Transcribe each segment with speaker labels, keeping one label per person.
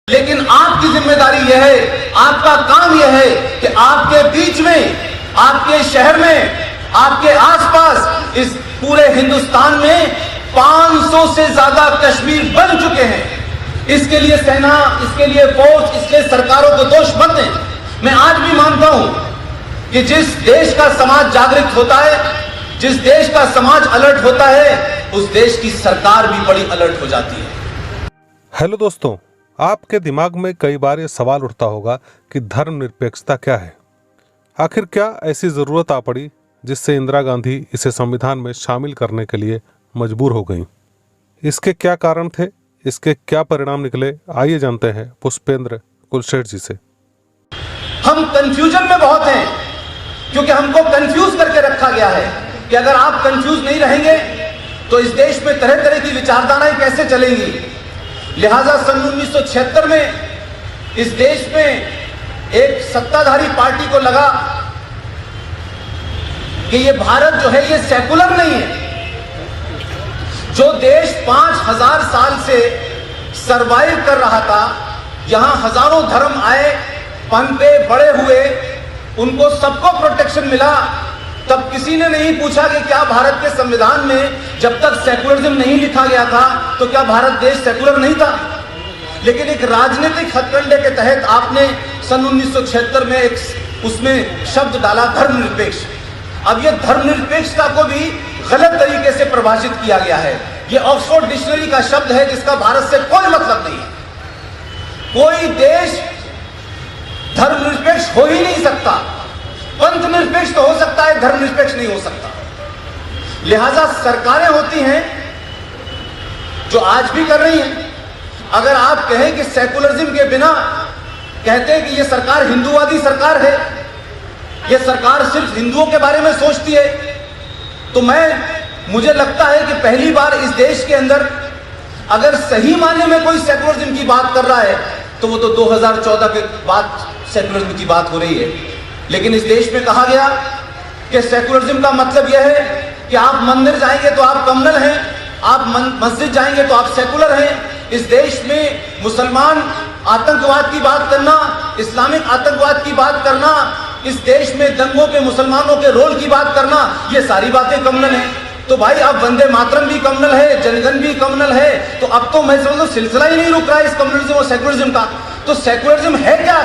Speaker 1: लेकिन आपकी जिम्मेदारी यह है, आपका काम यह है कि आपके बीच में, आपके शहर में, आपके आसपास, इस पूरे हिंदुस्तान में 500 से ज्यादा कश्मीर बन चुके हैं। इसके लिए सेना, इसके लिए फौज, इसके सरकारों को दोष मत दें। मैं आज भी मानता हूं कि जिस देश का समाज जागृत होता है, जिस देश का समाज अलर्ट होता है, उस देश की सरकार भी बड़ी अलर्ट हो जाती है।
Speaker 2: हेलो दोस्तों, आपके दिमाग में कई बार ये सवाल उठता होगा कि धर्मनिरपेक्षता क्या है। आखिर क्या ऐसी जरूरत आ पड़ी जिससे इंदिरा गांधी इसे संविधान में शामिल करने के लिए मजबूर हो गईं? इसके क्या कारण थे, इसके क्या परिणाम निकले, आइए जानते हैं पुष्पेंद्र कुलशेठ जी से।
Speaker 1: हम कंफ्यूजन में बहुत हैं क्योंकि हमको कंफ्यूज करके रखा गया है कि अगर आप कंफ्यूज नहीं रहेंगे तो इस देश में तरह तरह की विचारधाराएं कैसे चलेंगी। लिहाजा सन 1976 में इस देश में एक सत्ताधारी पार्टी को लगा कि ये भारत जो है ये सेकुलर नहीं है। जो देश 5000 साल से सरवाइव कर रहा था, यहां हजारों धर्म आए, पनपे, बड़े हुए, उनको सबको प्रोटेक्शन मिला। तब किसी ने नहीं पूछा कि क्या भारत के संविधान में जब तक सेकुलरिज्म नहीं लिखा गया था तो क्या भारत देश सेकुलर नहीं था। लेकिन एक राजनीतिक हथकंडे के तहत आपने सन 1976 में एक उसमें शब्द डाला धर्मनिरपेक्ष। अब यह धर्मनिरपेक्षता को भी गलत तरीके से परिभाषित किया गया है। यह ऑक्सफोर्ड डिक्शनरी का शब्द है जिसका भारत से कोई मतलब नहीं है। कोई देश धर्मनिरपेक्ष हो ही नहीं सकता। पंथ निरपेक्ष तो हो सकता है, धर्मनिरपेक्ष नहीं हो सकता। लिहाजा सरकारें होती हैं जो आज भी कर रही हैं। अगर आप कहें कि सेकुलरिज्म के बिना, कहते हैं कि यह सरकार हिंदूवादी सरकार है, यह सरकार सिर्फ हिंदुओं के बारे में सोचती है, तो मुझे लगता है कि पहली बार इस देश के अंदर अगर सही मायने में कोई सेकुलरिज्म की बात कर रहा है तो वो तो 2014 के बाद सेकुलरिज्म की बात हो रही है। लेकिन इस देश में कहा गया कि सेकुलरिज्म का मतलब यह है कि आप मंदिर जाएंगे तो आप कम्युनल हैं, आप मस्जिद जाएंगे तो आप सेकुलर हैं। इस देश में मुसलमान आतंकवाद की बात करना, इस्लामिक आतंकवाद की बात करना, इस देश में दंगों के मुसलमानों के रोल की बात करना, ये सारी बातें कम्युनल हैं। तो भाई अब वंदे मातरम भी कम्युनल है, जनगण भी कम्युनल है, तो अब तो मैं समझ लो सिलसिला ही नहीं रुक रहा है इस कम्युनलिज्म और सेकुलरिज्म का। तो सेकुलरिज्म है क्या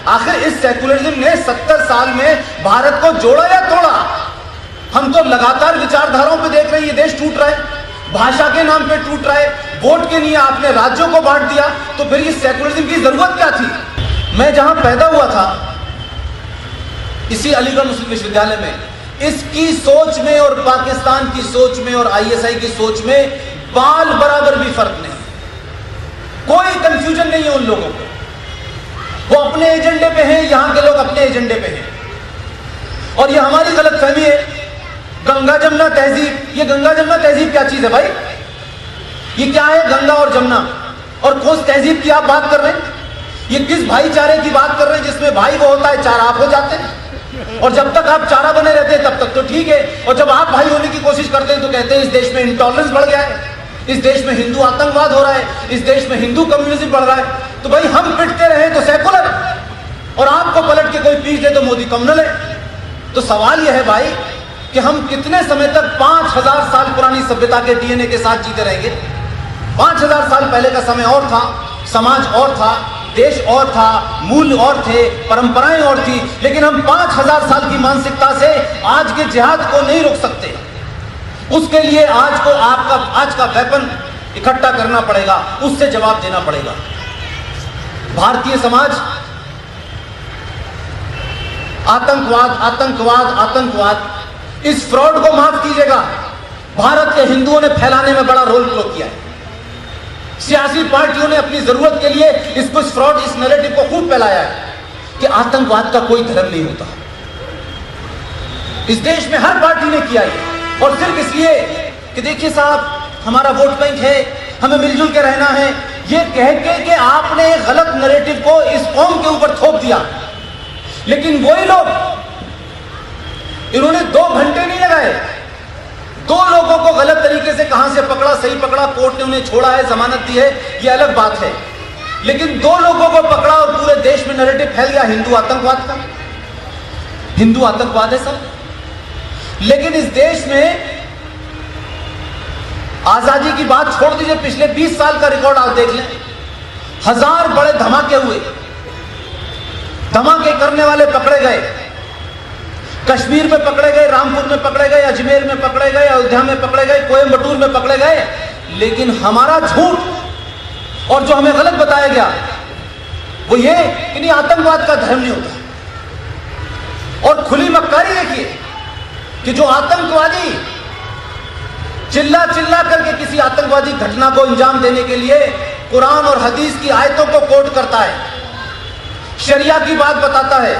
Speaker 1: आखिर इस सेकुलरिज्म ने 70 साल में भारत को जोड़ा या तोड़ा? हम तो लगातार विचारधाराओं पे देख रहे हैं, ये देश टूट रहा है, भाषा के नाम पे टूट रहा है, वोट के लिए आपने राज्यों को बांट दिया, तो फिर ये सेकुलरिज्म की जरूरत क्या थी? मैं जहां पैदा हुआ था, इसी अलीगढ़ मुस्लिम विश्वविद्यालय में, इसकी सोच में और पाकिस्तान की सोच में और ISI की सोच में बाल बराबर भी फर्क नहीं। कोई कंफ्यूजन नहीं है उन लोगों को। वो अपने एजेंडे पे हैं, यहां के लोग अपने एजेंडे पे हैं। और ये हमारी गलतफहमी है। गंगा जमुना तहजीब, ये गंगा जमुना तहजीब क्या चीज है भाई? ये क्या है गंगा और जमुना? और कौन तहजीब की आप बात कर रहे हैं? ये किस भाईचारे की बात कर रहे हैं जिसमें भाई वो होता है, चार आप हो जाते हैं? और जब तक आप चारा बने रहते हैं तब तक तो ठीक है, और जब आप भाई होने की कोशिश करते हैं तो कहते हैं इस देश में इंटॉलरेंस बढ़ गया है, इस देश में हिंदू आतंकवाद हो रहा है, इस देश में हिंदू कम्युनिज्म बढ़ रहा है। तो भाई हम पिटते रहे तो सेकुलर, और आपको पलट के कोई पीट दे तो मोदी कम्युनल है। तो सवाल यह है भाई कि हम कितने समय तक 5000 साल पुरानी सभ्यता के DNA के साथ जीते रहेंगे? 5000 साल पहले का समय और था, समाज और था, देश और था, मूल्य और थे, परंपराएं और थी। लेकिन हम 5000 साल की मानसिकता से आज के जिहाद को नहीं रोक सकते। उसके लिए आज का वेपन इकट्ठा करना पड़ेगा, उससे जवाब देना पड़ेगा। भारतीय समाज आतंकवाद आतंकवाद आतंकवाद, इस फ्रॉड को माफ कीजिएगा, भारत के हिंदुओं ने फैलाने में बड़ा रोल प्ले किया है। सियासी पार्टियों ने अपनी जरूरत के लिए इस फ्रॉड, इस नैरेटिव को खूब फैलाया है कि आतंकवाद का कोई धर्म नहीं होता। इस देश में हर पार्टी ने किया है, और सिर्फ इसलिए कि देखिए साहब हमारा वोट बैंक है, हमें मिलजुल के रहना है, ये कह के कि आपने एक गलत नैरेटिव को इस कौम के ऊपर थोप दिया। लेकिन वही लोग, इन्होंने 2 घंटे नहीं लगाए, 2 लोगों को गलत तरीके से कहां से पकड़ा, सही पकड़ा, कोर्ट ने उन्हें छोड़ा है, जमानत दी है, ये अलग बात है। लेकिन 2 लोगों को पकड़ा और पूरे देश में नैरेटिव फैल गया हिंदू आतंकवाद का। हिंदू आतंकवाद है सब। लेकिन इस देश में आजादी की बात छोड़ दीजिए, पिछले 20 साल का रिकॉर्ड आप देख लें, 1000 बड़े धमाके हुए, धमाके करने वाले पकड़े गए, कश्मीर में पकड़े गए, रामपुर में पकड़े गए, अजमेर में पकड़े गए, अयोध्या में पकड़े गए, कोयंबटूर में पकड़े गए। लेकिन हमारा झूठ और जो हमें गलत बताया गया वो ये कि नहीं, आतंकवाद का धर्म नहीं होता। और खुली मक्कारी देखिए कि जो आतंकवादी चिल्ला चिल्ला करके किसी आतंकवादी घटना को अंजाम देने के लिए कुरान और हदीस की आयतों को कोट करता है, शरिया की बात बताता है,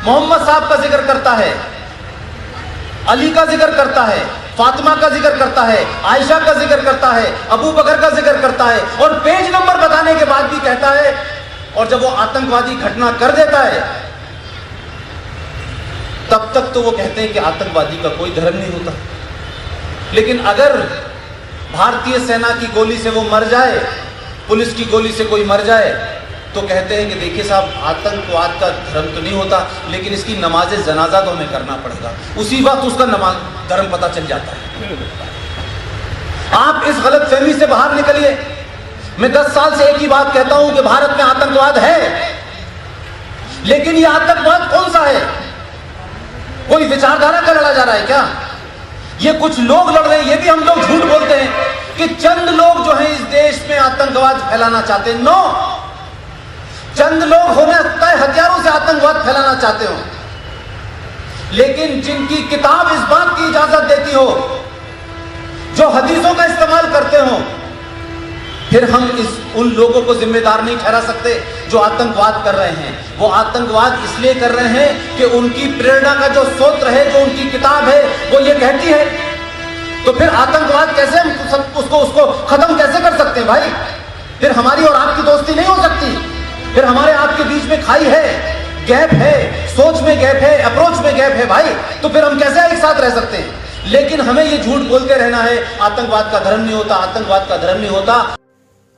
Speaker 1: मोहम्मद साहब का जिक्र करता है, अली का जिक्र करता है, फातिमा का जिक्र करता है, आयशा का जिक्र करता है, अबू बकर का जिक्र करता है, और पेज नंबर बताने के बाद भी कहता है, और जब वो आतंकवादी घटना कर देता है तब तक तो वो कहते हैं कि आतंकवादी का कोई धर्म नहीं होता। लेकिन अगर भारतीय सेना की गोली से वो मर जाए, पुलिस की गोली से कोई मर जाए, तो कहते हैं कि देखिए साहब, आतंकवाद का धर्म तो नहीं होता, लेकिन इसकी नमाज जनाजा तो हमें करना पड़ेगा। उसी वक्त उसका नमाज धर्म पता चल जाता है। आप इस गलतफहमी से बाहर निकलिए। मैं 10 साल से एक ही बात कहता हूं कि भारत में आतंकवाद है, लेकिन यह आतंकवाद कौन सा है? कोई विचारधारा का लड़ा जा रहा है क्या? ये कुछ लोग लड़ रहे हैं। ये भी हम लोग झूठ बोलते हैं कि चंद लोग जो हैं इस देश में आतंकवाद फैलाना चाहते हैं। नो, चंद लोग हो सकता है हथियारों से आतंकवाद फैलाना चाहते हो, लेकिन जिनकी किताब इस बात की इजाजत देती हो, जो हदीसों का इस्तेमाल करते हो, फिर हम उन लोगों को जिम्मेदार नहीं ठहरा सकते जो आतंकवाद कर रहे हैं। वो आतंकवाद इसलिए कर रहे हैं कि उनकी प्रेरणा का जो स्रोत है, जो उनकी किताब है, वो ये कहती है। तो फिर आतंकवाद कैसे हम उसको खत्म कैसे कर सकते हैं भाई? फिर हमारी और आपकी दोस्ती नहीं हो सकती। फिर हमारे आपके बीच में खाई है, गैप है, सोच में गैप है, अप्रोच में गैप है भाई। तो फिर हम कैसे एक साथ रह सकते हैं? लेकिन हमें ये झूठ बोलते रहना है, आतंकवाद का धर्म नहीं होता, आतंकवाद का धर्म नहीं होता।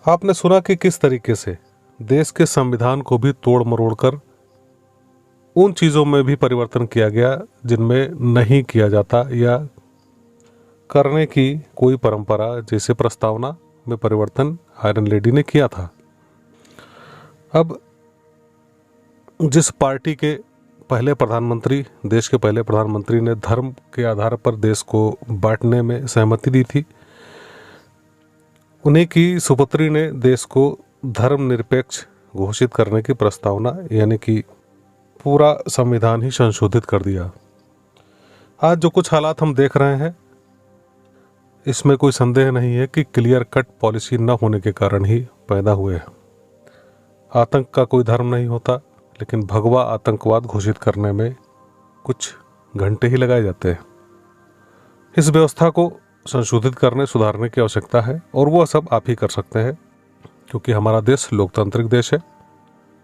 Speaker 2: आपने सुना कि किस तरीके से देश के संविधान को भी तोड़ मरोड़ कर उन चीज़ों में भी परिवर्तन किया गया जिनमें नहीं किया जाता या करने की कोई परंपरा, जैसे प्रस्तावना में परिवर्तन आयरन लेडी ने किया था। अब जिस पार्टी के पहले प्रधानमंत्री, देश के पहले प्रधानमंत्री ने धर्म के आधार पर देश को बांटने में सहमति दी थी, उन्हीं की सुपुत्री ने देश को धर्मनिरपेक्ष घोषित करने की प्रस्तावना, यानी कि पूरा संविधान ही संशोधित कर दिया। आज जो कुछ हालात हम देख रहे हैं, इसमें कोई संदेह नहीं है कि क्लियर कट पॉलिसी न होने के कारण ही पैदा हुए हैं। आतंक का कोई धर्म नहीं होता, लेकिन भगवा आतंकवाद घोषित करने में कुछ घंटे ही लगाए जाते हैं। इस व्यवस्था को संशोधित करने, सुधारने की आवश्यकता है, और वह सब आप ही कर सकते हैं, क्योंकि हमारा देश लोकतांत्रिक देश है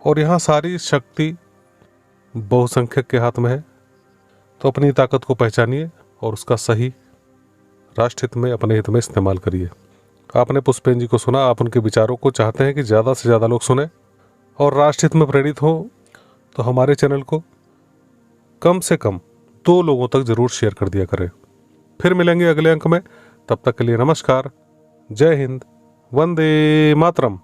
Speaker 2: और यहाँ सारी शक्ति बहुसंख्यक के हाथ में है। तो अपनी ताकत को पहचानिए और उसका सही राष्ट्र हित में, अपने हित में इस्तेमाल करिए। आपने पुष्पेन जी को सुना, आप उनके विचारों को चाहते हैं कि ज़्यादा से ज़्यादा लोग सुने और राष्ट्र हित में प्रेरित हो, तो हमारे चैनल को कम से कम 2 लोगों तक जरूर शेयर कर दिया करें। फिर मिलेंगे अगले अंक में, तब तक के लिए नमस्कार, जय हिंद, वंदे मातरम।